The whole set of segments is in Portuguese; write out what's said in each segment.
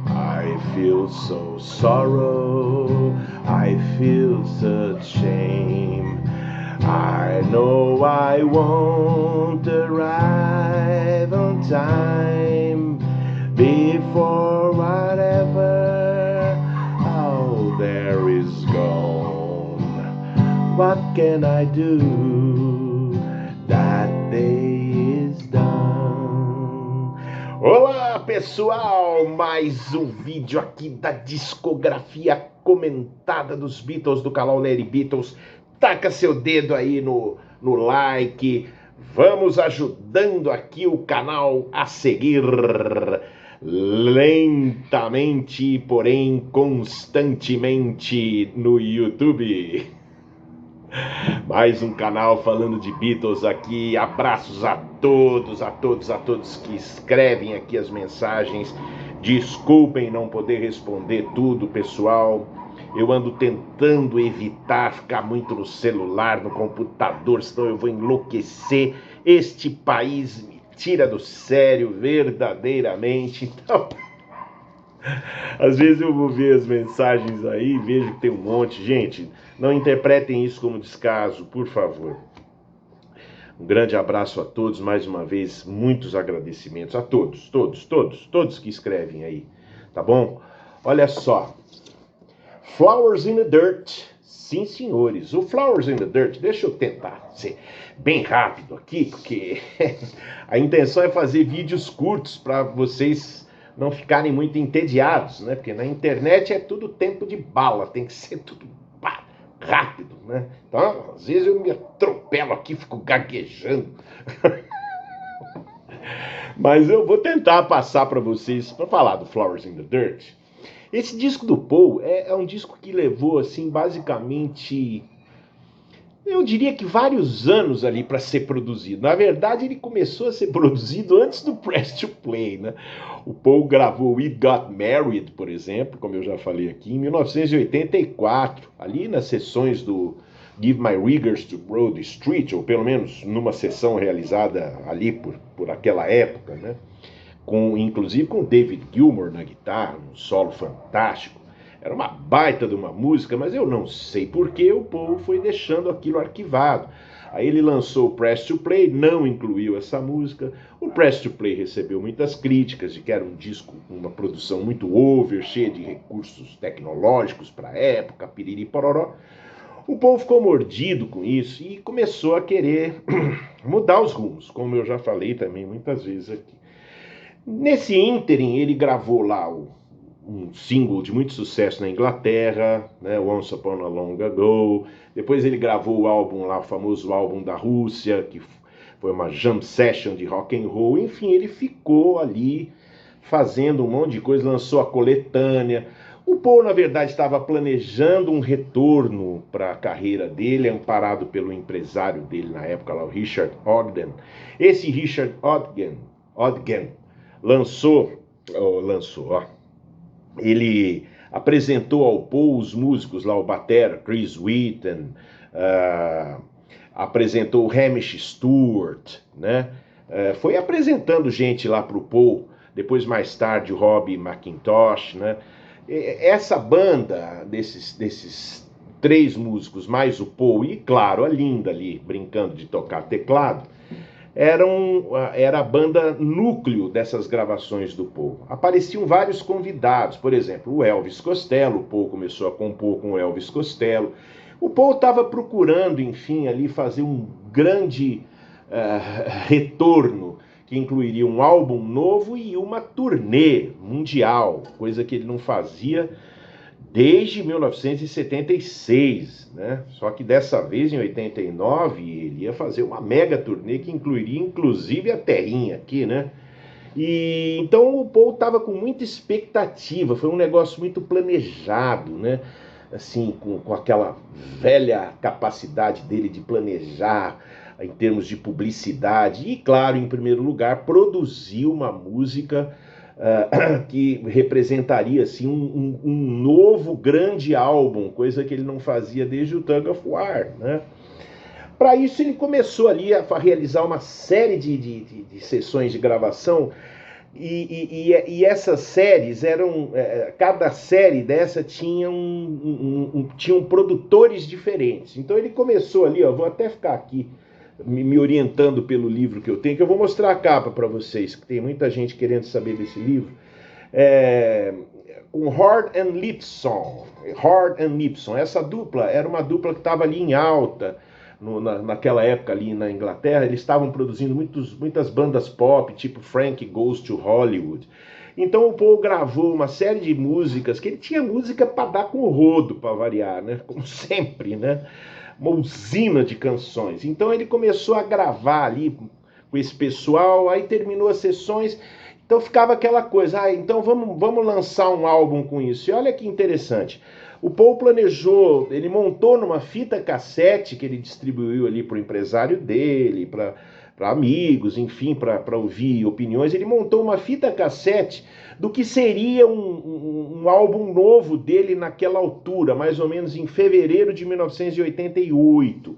I feel so sorrow, I feel such shame. I know I won't arrive on time before whatever out there is gone. What can I do? That day is done. Olá pessoal, mais um vídeo aqui da discografia comentada dos Beatles, do canal Larry Beatles. Taca seu dedo aí no like, vamos ajudando aqui o canal a seguir lentamente, porém constantemente no YouTube. Mais um canal falando de Beatles aqui. Abraços a todos que escrevem aqui as mensagens. Desculpem não poder responder tudo, pessoal. Eu ando tentando evitar ficar muito no celular, no computador, senão eu vou enlouquecer. Este país me tira do sério, verdadeiramente. Então, às vezes eu vou ver as mensagens aí e vejo que tem um monte. Gente, não interpretem isso como descaso, por favor. Um grande abraço a todos, mais uma vez, muitos agradecimentos a todos que escrevem aí, tá bom? Olha só, Flowers in the Dirt, sim senhores, o Flowers in the Dirt, deixa eu tentar ser bem rápido aqui, porque a intenção é fazer vídeos curtos para vocês não ficarem muito entediados, né? Porque na internet é tudo tempo de bala, tem que ser tudo rápido, né? Então, às vezes eu me atropelo aqui, fico gaguejando. Mas eu vou tentar passar para vocês, para falar do Flowers in the Dirt. Esse disco do Paul é um disco que levou, assim, basicamente, eu diria que vários anos ali para ser produzido. Na verdade, ele começou a ser produzido antes do Press to Play, né? O Paul gravou We Got Married, por exemplo, como eu já falei aqui, em 1984, ali nas sessões do Give My Regards to Broad Street, ou pelo menos numa sessão realizada ali por aquela época, né? Inclusive com David Gilmour na guitarra, um solo fantástico. Era uma baita de uma música, mas eu não sei porque o Paul foi deixando aquilo arquivado. Aí ele lançou o Press to Play, não incluiu essa música. O Press to Play recebeu muitas críticas de que era um disco com uma produção muito over, cheia de recursos tecnológicos para a época, piriri pororó. O Paul ficou mordido com isso e começou a querer mudar os rumos, como eu já falei também muitas vezes aqui. Nesse ínterim, ele gravou lá um single de muito sucesso na Inglaterra, né, Once Upon a Long Ago. Depois ele gravou o álbum lá, o famoso álbum da Rússia, que foi uma jam session de rock and roll. Enfim, ele ficou ali fazendo um monte de coisa, lançou a coletânea. O Paul, na verdade, estava planejando um retorno para a carreira dele, amparado pelo empresário dele na época, lá, o Richard Ogden. Esse Richard Ogden ele apresentou ao Paul os músicos lá, o batera Chris Wheaton, apresentou o Hamish Stewart, né? Foi apresentando gente lá para o Paul, depois mais tarde o Robbie McIntosh, né? Essa banda desses três músicos, mais o Paul e, claro, a Linda ali, brincando de tocar teclado, era a banda núcleo dessas gravações do Paul. Apareciam vários convidados, por exemplo, o Elvis Costello. O Paul começou a compor com o Elvis Costello. O Paul estava procurando, enfim, ali fazer um grande retorno, que incluiria um álbum novo e uma turnê mundial, coisa que ele não fazia desde 1976, né? Só que dessa vez, em 89, ele ia fazer uma mega turnê que incluiria inclusive a terrinha aqui, né? E então o Paul estava com muita expectativa, foi um negócio muito planejado, né? Assim, com aquela velha capacidade dele de planejar em termos de publicidade e, claro, em primeiro lugar, produzir uma música que representaria assim, um novo grande álbum, coisa que ele não fazia desde o Tug of War, né? Para isso ele começou ali a realizar uma série de sessões de gravação E essas séries eram. Cada série dessa tinha tinham produtores diferentes. Então ele começou ali, ó, vou até ficar aqui me orientando pelo livro que eu tenho, que eu vou mostrar a capa para vocês, que tem muita gente querendo saber desse livro. Com Hord and Lipson. Hord and Lipson. Essa dupla era uma dupla que estava ali em alta naquela época ali na Inglaterra. Eles estavam produzindo muitas bandas pop, tipo Frank Goes to Hollywood. Então o Paul gravou uma série de músicas, que ele tinha música para dar com o rodo, para variar, né? Como sempre, né? Uma usina de canções. Então ele começou a gravar ali com esse pessoal, aí terminou as sessões. Então ficava aquela coisa, então vamos lançar um álbum com isso. E olha que interessante. O Paul planejou, ele montou numa fita cassete que ele distribuiu ali para o empresário dele, para amigos, enfim, para ouvir opiniões. Ele montou uma fita cassete do que seria um álbum novo dele naquela altura, mais ou menos em fevereiro de 1988.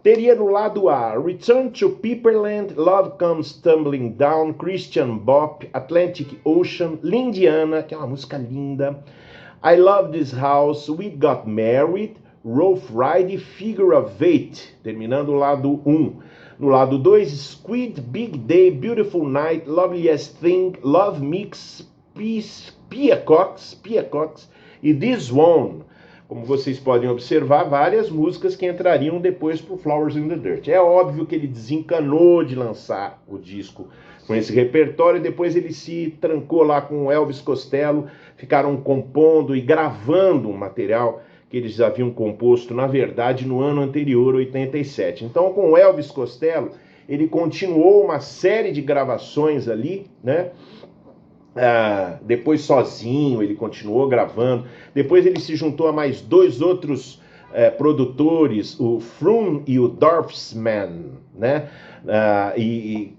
Teria no lado A, Return to Piperland, Love Comes Tumbling Down, Christian Bop, Atlantic Ocean, Lindiana, que é uma música linda, I Love This House, We Got Married, Rough Ride, Figure of Eight, terminando o lado 1. No lado 2, Squid, Big Day, Beautiful Night, Loveliest Thing, Love Mix, Pia Cox e This One. Como vocês podem observar, várias músicas que entrariam depois para o Flowers in the Dirt. É óbvio que ele desencanou de lançar o disco com esse repertório, depois ele se trancou lá com o Elvis Costello, ficaram compondo e gravando um material que eles haviam composto, na verdade, no ano anterior, 87. Então, com o Elvis Costello, ele continuou uma série de gravações ali, né? Depois sozinho ele continuou gravando, depois ele se juntou a mais dois outros produtores, o Froome e o Dorfman, né? E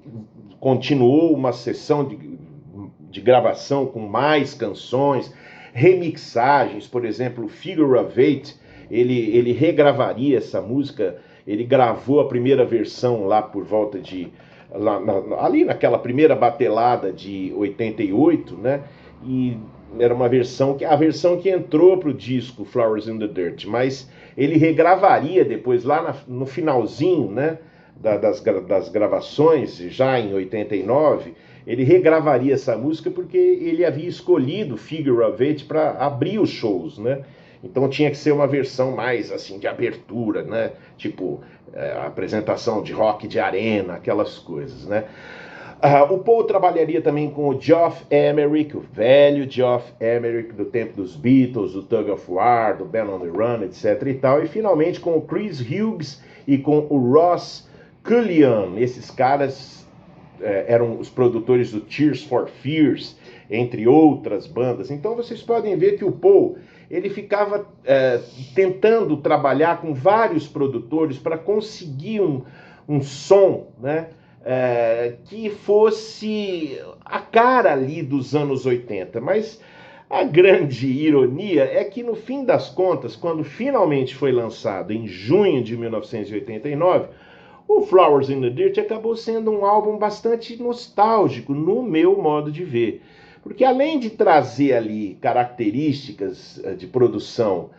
continuou uma sessão de gravação com mais canções, remixagens, por exemplo, Figure of Eight, ele regravaria essa música, ele gravou a primeira versão lá por volta de ali naquela primeira batelada de 88, né? E era uma versão a versão que entrou para o disco Flowers in the Dirt, mas ele regravaria depois lá no finalzinho, né? Das gravações, já em 89, ele regravaria essa música porque ele havia escolhido Figure of Eight para abrir os shows, né? Então tinha que ser uma versão mais assim de abertura, né? Tipo apresentação de rock de arena, aquelas coisas, né? O Paul trabalharia também com o Geoff Emerick, o velho Geoff Emerick do tempo dos Beatles, do Tug of War, do Band on the Run, etc e tal. E finalmente com o Chris Hughes e com o Ross Cullion. Esses caras eram os produtores do Tears for Fears, entre outras bandas. Então vocês podem ver que o Paul ele ficava tentando trabalhar com vários produtores para conseguir um som, né, que fosse a cara ali dos anos 80. Mas a grande ironia é que, no fim das contas, quando finalmente foi lançado em junho de 1989, o Flowers in the Dirt acabou sendo um álbum bastante nostálgico, no meu modo de ver. Porque além de trazer ali características de produção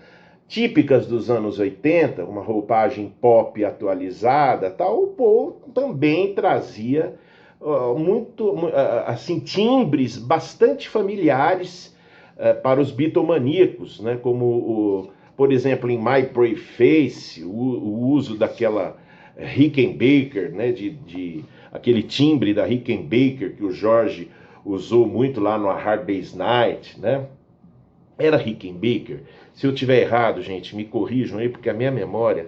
típicas dos anos 80, uma roupagem pop atualizada, tal, o Paul também trazia assim, timbres bastante familiares para os bitomaníacos, né? Como, por exemplo, em My Brave Face, o uso daquela Rickenbacker, né? Aquele timbre da Rickenbacker que o George usou muito lá no A Hard Day's Night, né? Era Rickenbacker. Se eu tiver errado, gente, me corrijam aí, porque a minha memória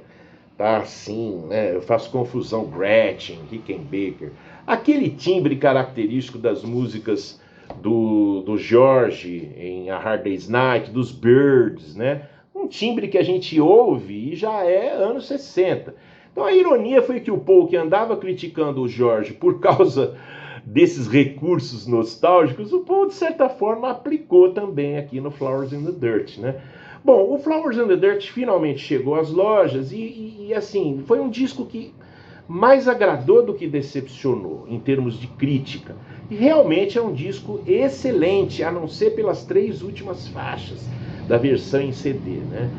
tá assim, né? Eu faço confusão. Gretchen, Rickenbacker. Aquele timbre característico das músicas do George em A Hard Day's Night, dos Byrds, né? Um timbre que a gente ouve e já é anos 60. Então a ironia foi que o Paul, que andava criticando o George por causa desses recursos nostálgicos, o Paul, de certa forma, aplicou também aqui no Flowers in the Dirt, né? Bom, o Flowers in the Dirt finalmente chegou às lojas e assim, foi um disco que mais agradou do que decepcionou em termos de crítica. E realmente é um disco excelente, a não ser pelas 3 últimas faixas da versão em CD, né?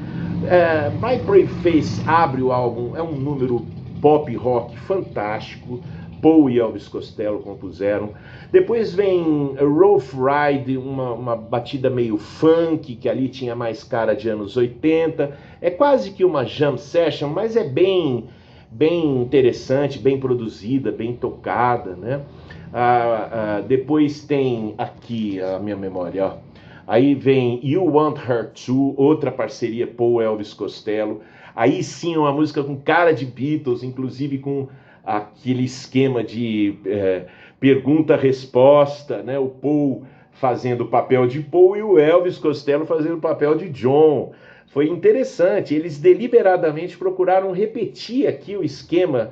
My Brave Face abre o álbum, é um número pop rock fantástico. Paul e Elvis Costello compuseram. Depois vem Rough Ride, uma batida meio funk, que ali tinha mais cara de anos 80. É quase que uma jam session, mas é bem interessante, bem produzida, bem tocada, né? Depois tem aqui a minha memória, ó. Aí vem You Want Her To, outra parceria Paul Elvis Costello. Aí sim uma música com cara de Beatles, inclusive com aquele esquema de pergunta-resposta, né? O Paul fazendo o papel de Paul e o Elvis Costello fazendo o papel de John. Foi interessante, eles deliberadamente procuraram repetir aqui o esquema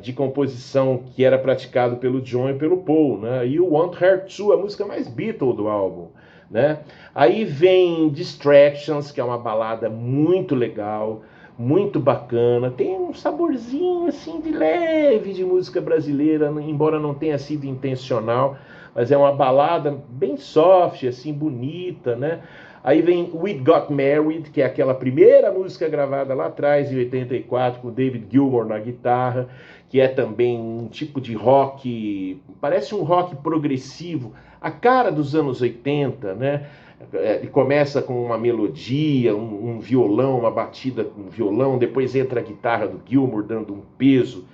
de composição que era praticado pelo John e pelo Paul, né? You Want Her To, a música mais Beatle do álbum, né? Aí vem Distractions, que é uma balada muito legal, muito bacana, tem um saborzinho assim de leve de música brasileira, embora não tenha sido intencional, mas é uma balada bem soft, assim, bonita, né? Aí vem We Got Married, que é aquela primeira música gravada lá atrás, em 84, com David Gilmour na guitarra, que é também um tipo de rock, parece um rock progressivo, a cara dos anos 80, né? E começa com uma melodia, um violão, uma batida com violão, depois entra a guitarra do Gilmour dando um peso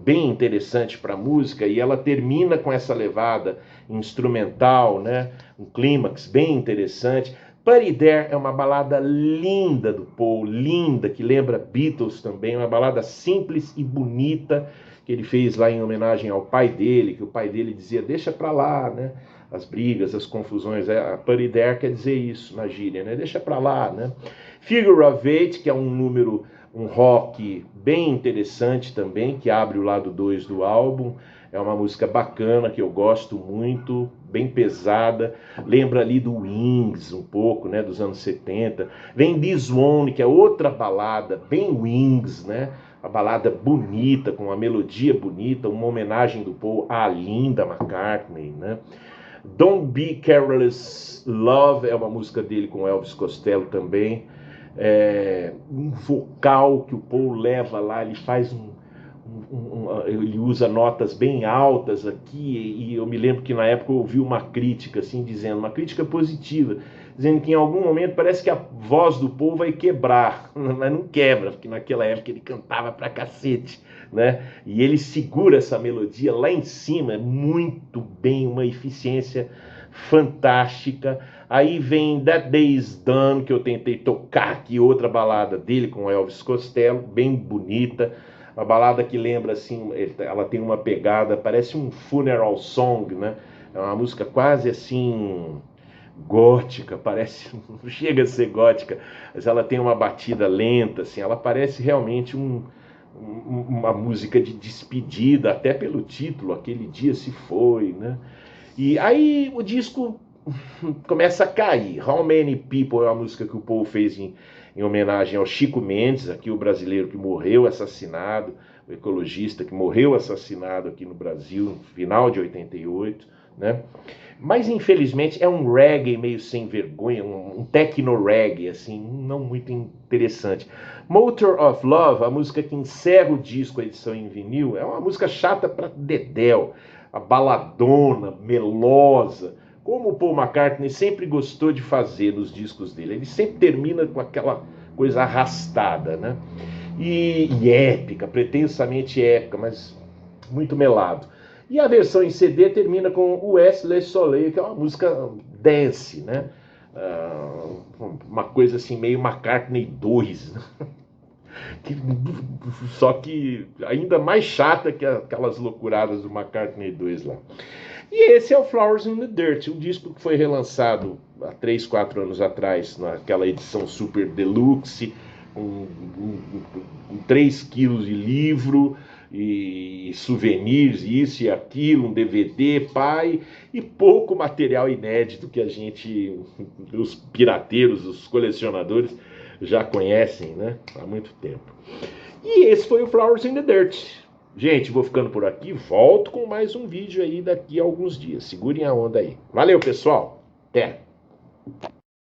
bem interessante para a música, e ela termina com essa levada instrumental, né? Um clímax bem interessante. Put There é uma balada linda do Paul, linda, que lembra Beatles também, uma balada simples e bonita, que ele fez lá em homenagem ao pai dele, que o pai dele dizia, deixa pra lá, né? As brigas, as confusões, a Put There quer dizer isso na gíria, né? Deixa pra lá, né? Figure of Eight, que é um número, um rock bem interessante também, que abre o lado 2 do álbum. É uma música bacana, que eu gosto muito, bem pesada. Lembra ali do Wings um pouco, né, dos anos 70. Vem This One, que é outra balada, bem Wings, né? Uma balada bonita, com uma melodia bonita, uma homenagem do Paul à Linda McCartney, né? Don't Be Careless Love é uma música dele com Elvis Costello também. Um vocal que o Paul leva lá, ele faz ele usa notas bem altas aqui, e eu me lembro que na época eu ouvi uma crítica assim, dizendo, uma crítica positiva, dizendo que em algum momento parece que a voz do Paul vai quebrar, mas não quebra, porque naquela época ele cantava pra cacete, né? E ele segura essa melodia lá em cima, muito bem, uma eficiência fantástica. Aí vem That Day Is Done, que eu tentei tocar aqui, outra balada dele com Elvis Costello, bem bonita. Uma balada que lembra assim, ela tem uma pegada, parece um funeral song, né? É uma música quase assim gótica, parece, não chega a ser gótica, mas ela tem uma batida lenta, assim, ela parece realmente uma música de despedida, até pelo título, Aquele Dia Se Foi, né? E aí o disco começa a cair. How Many People é uma música que o Paul fez em homenagem ao Chico Mendes, aqui o brasileiro que morreu assassinado, o ecologista que morreu assassinado aqui no Brasil, no final de 88, né? Mas infelizmente é um reggae meio sem vergonha, um techno-reggae, assim, não muito interessante. Motor of Love, a música que encerra o disco, a edição em vinil, é uma música chata pra dedéu, a baladona, melosa, como o Paul McCartney sempre gostou de fazer nos discos dele. Ele sempre termina com aquela coisa arrastada, né? E épica, pretensamente épica, mas muito melado. E a versão em CD termina com o Wesley Soleil, que é uma música dance, né? Uma coisa assim, meio McCartney 2, né? Só que ainda mais chata que aquelas loucuradas do McCartney 2 lá. E esse é o Flowers in the Dirt, um disco que foi relançado há 3, 4 anos atrás, naquela edição super deluxe, com 3 quilos de livro, e souvenirs, isso e aquilo, um DVD, pai, e pouco material inédito que a gente, os pirateiros, os colecionadores, já conhecem, né? Há muito tempo. E esse foi o Flowers in the Dirt. Gente, vou ficando por aqui. Volto com mais um vídeo aí daqui a alguns dias. Segurem a onda aí. Valeu, pessoal. Até.